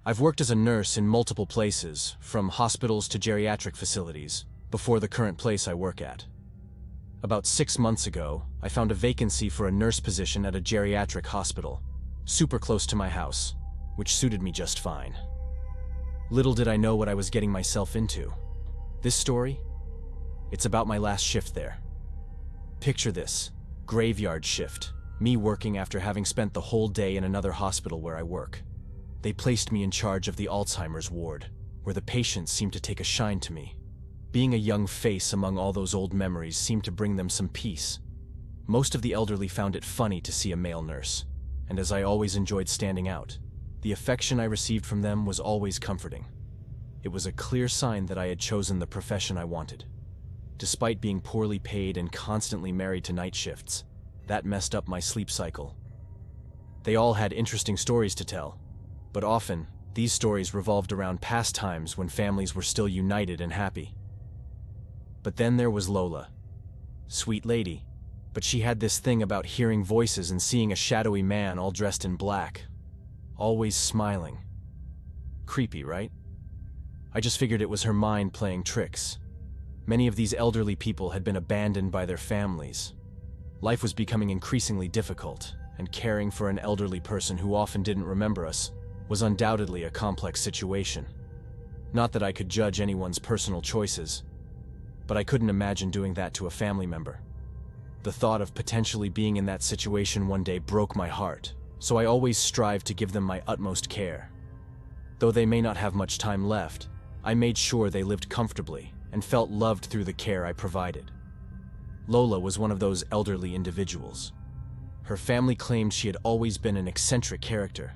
I've worked as a nurse in multiple places, from hospitals to geriatric facilities, before the current place I work at. About 6 months ago, I found a vacancy for a nurse position at a geriatric hospital, super close to my house, which suited me just fine. Little did I know what I was getting myself into. This story? It's about my last shift there. Picture this, graveyard shift, me working after having spent the whole day in another hospital where I work. They placed me in charge of the Alzheimer's ward, where the patients seemed to take a shine to me. Being a young face among all those old memories seemed to bring them some peace. Most of the elderly found it funny to see a male nurse, and as I always enjoyed standing out, the affection I received from them was always comforting. It was a clear sign that I had chosen the profession I wanted. Despite being poorly paid and constantly married to night shifts, that messed up my sleep cycle. They all had interesting stories to tell, but often, these stories revolved around past times when families were still united and happy. But then there was Lola. Sweet lady, but she had this thing about hearing voices and seeing a shadowy man all dressed in black, always smiling. Creepy, right? I just figured it was her mind playing tricks. Many of these elderly people had been abandoned by their families. Life was becoming increasingly difficult, and caring for an elderly person who often didn't remember us was undoubtedly a complex situation. Not that I could judge anyone's personal choices, but I couldn't imagine doing that to a family member. The thought of potentially being in that situation one day broke my heart, so I always strived to give them my utmost care. Though they may not have much time left, I made sure they lived comfortably and felt loved through the care I provided. Lola was one of those elderly individuals. Her family claimed she had always been an eccentric character,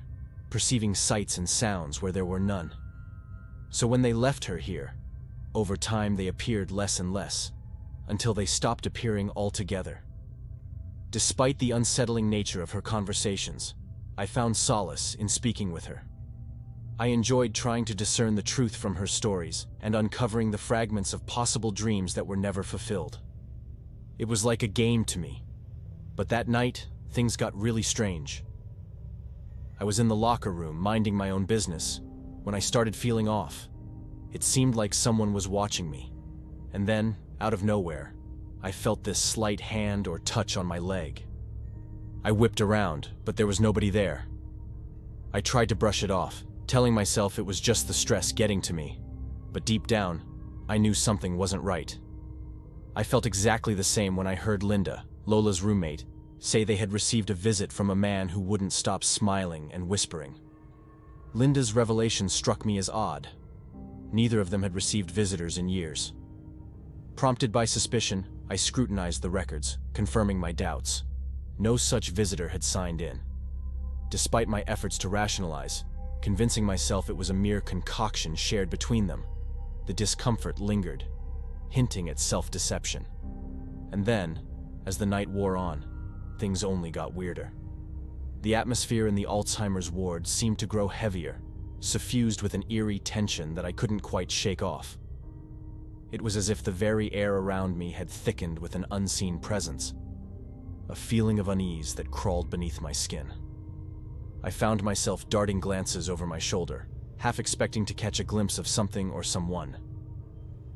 perceiving sights and sounds where there were none. So when they left her here, over time they appeared less and less, until they stopped appearing altogether. Despite the unsettling nature of her conversations, I found solace in speaking with her. I enjoyed trying to discern the truth from her stories and uncovering the fragments of possible dreams that were never fulfilled. It was like a game to me. But that night, things got really strange. I was in the locker room minding my own business when I started feeling off. It seemed like someone was watching me. And then, out of nowhere, I felt this slight hand or touch on my leg. I whipped around, but there was nobody there. I tried to brush it off, telling myself it was just the stress getting to me. But deep down, I knew something wasn't right. I felt exactly the same when I heard Linda, Lola's roommate, say they had received a visit from a man who wouldn't stop smiling and whispering. Linda's revelation struck me as odd. Neither of them had received visitors in years. Prompted by suspicion, I scrutinized the records, confirming my doubts. No such visitor had signed in. Despite my efforts to rationalize, convincing myself it was a mere concoction shared between them, the discomfort lingered, hinting at self-deception. And then, as the night wore on, things only got weirder. The atmosphere in the Alzheimer's ward seemed to grow heavier, suffused with an eerie tension that I couldn't quite shake off. It was as if the very air around me had thickened with an unseen presence, a feeling of unease that crawled beneath my skin. I found myself darting glances over my shoulder, half expecting to catch a glimpse of something or someone.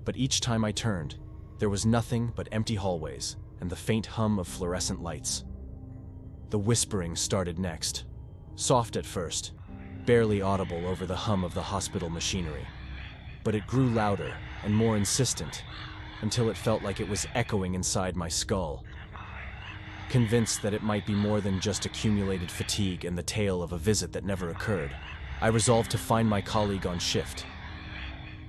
But each time I turned, there was nothing but empty hallways and the faint hum of fluorescent lights. The whispering started next, soft at first, barely audible over the hum of the hospital machinery. But it grew louder and more insistent, until it felt like it was echoing inside my skull. Convinced that it might be more than just accumulated fatigue and the tale of a visit that never occurred, I resolved to find my colleague on shift.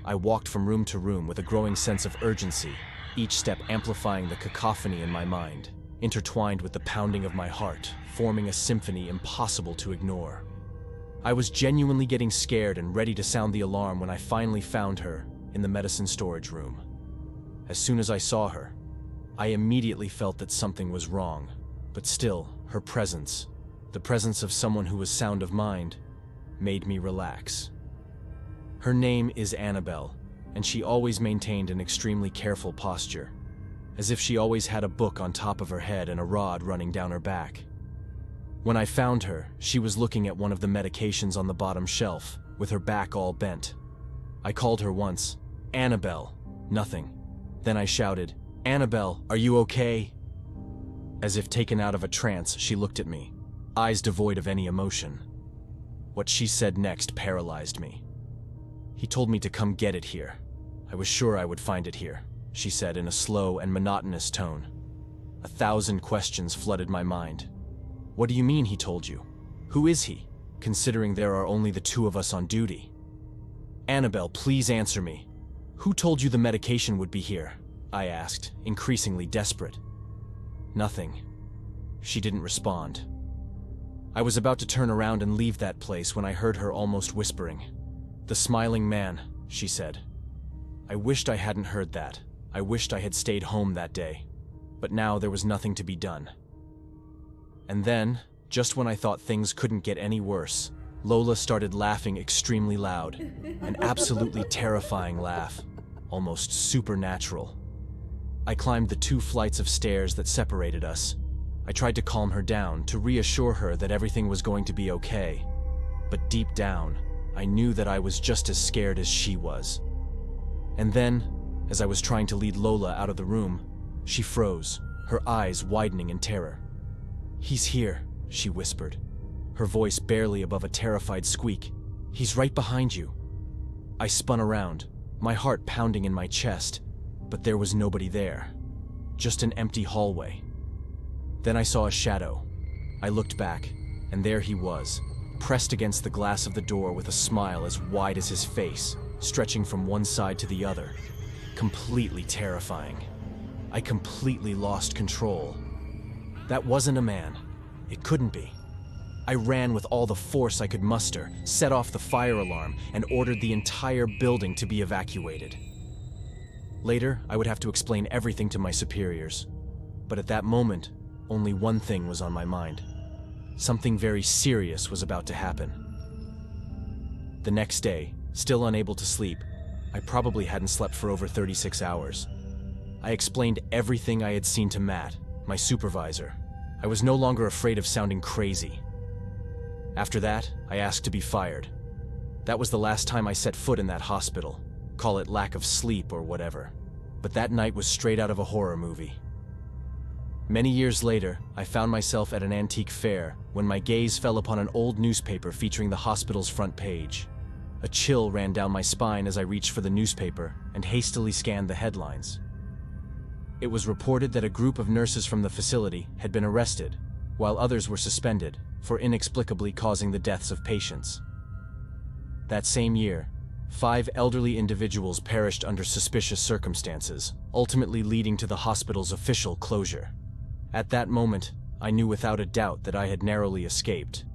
I walked from room to room with a growing sense of urgency, each step amplifying the cacophony in my mind, intertwined with the pounding of my heart, forming a symphony impossible to ignore. I was genuinely getting scared and ready to sound the alarm when I finally found her in the medicine storage room. As soon as I saw her, I immediately felt that something was wrong, but still, her presence, the presence of someone who was sound of mind, made me relax. Her name is Annabelle, and she always maintained an extremely careful posture, as if she always had a book on top of her head and a rod running down her back. When I found her, she was looking at one of the medications on the bottom shelf, with her back all bent. I called her once. "Annabelle." Nothing. Then I shouted, "Annabelle, are you okay?" As if taken out of a trance, she looked at me, eyes devoid of any emotion. What she said next paralyzed me. "He told me to come get it here. I was sure I would find it here," she said in a slow and monotonous tone. 1,000 questions flooded my mind. "What do you mean he told you? Who is he, considering there are only the two of us on duty?" "Annabelle, please answer me. Who told you the medication would be here?" I asked, increasingly desperate. "Nothing." She didn't respond. I was about to turn around and leave that place when I heard her almost whispering. "The smiling man," she said. I wished I hadn't heard that. I wished I had stayed home that day. But now there was nothing to be done. And then, just when I thought things couldn't get any worse, Lola started laughing extremely loud. An absolutely terrifying laugh, almost supernatural. I climbed the 2 flights of stairs that separated us. I tried to calm her down, to reassure her that everything was going to be okay. But deep down, I knew that I was just as scared as she was. And then, as I was trying to lead Lola out of the room, she froze, her eyes widening in terror. "He's here," she whispered, her voice barely above a terrified squeak. "He's right behind you." I spun around, my heart pounding in my chest, but there was nobody there. Just an empty hallway. Then I saw a shadow. I looked back, and there he was, pressed against the glass of the door with a smile as wide as his face, stretching from one side to the other. Completely terrifying. I completely lost control. That wasn't a man. It couldn't be. I ran with all the force I could muster, set off the fire alarm, and ordered the entire building to be evacuated. Later, I would have to explain everything to my superiors. But at that moment, only one thing was on my mind. Something very serious was about to happen. The next day, still unable to sleep, I probably hadn't slept for over 36 hours. I explained everything I had seen to Matt, my supervisor. I was no longer afraid of sounding crazy. After that, I asked to be fired. That was the last time I set foot in that hospital. Call it lack of sleep or whatever. But that night was straight out of a horror movie. Many years later, I found myself at an antique fair when my gaze fell upon an old newspaper featuring the hospital's front page. A chill ran down my spine as I reached for the newspaper and hastily scanned the headlines. It was reported that a group of nurses from the facility had been arrested, while others were suspended for inexplicably causing the deaths of patients. That same year, 5 elderly individuals perished under suspicious circumstances, ultimately leading to the hospital's official closure. At that moment, I knew without a doubt that I had narrowly escaped.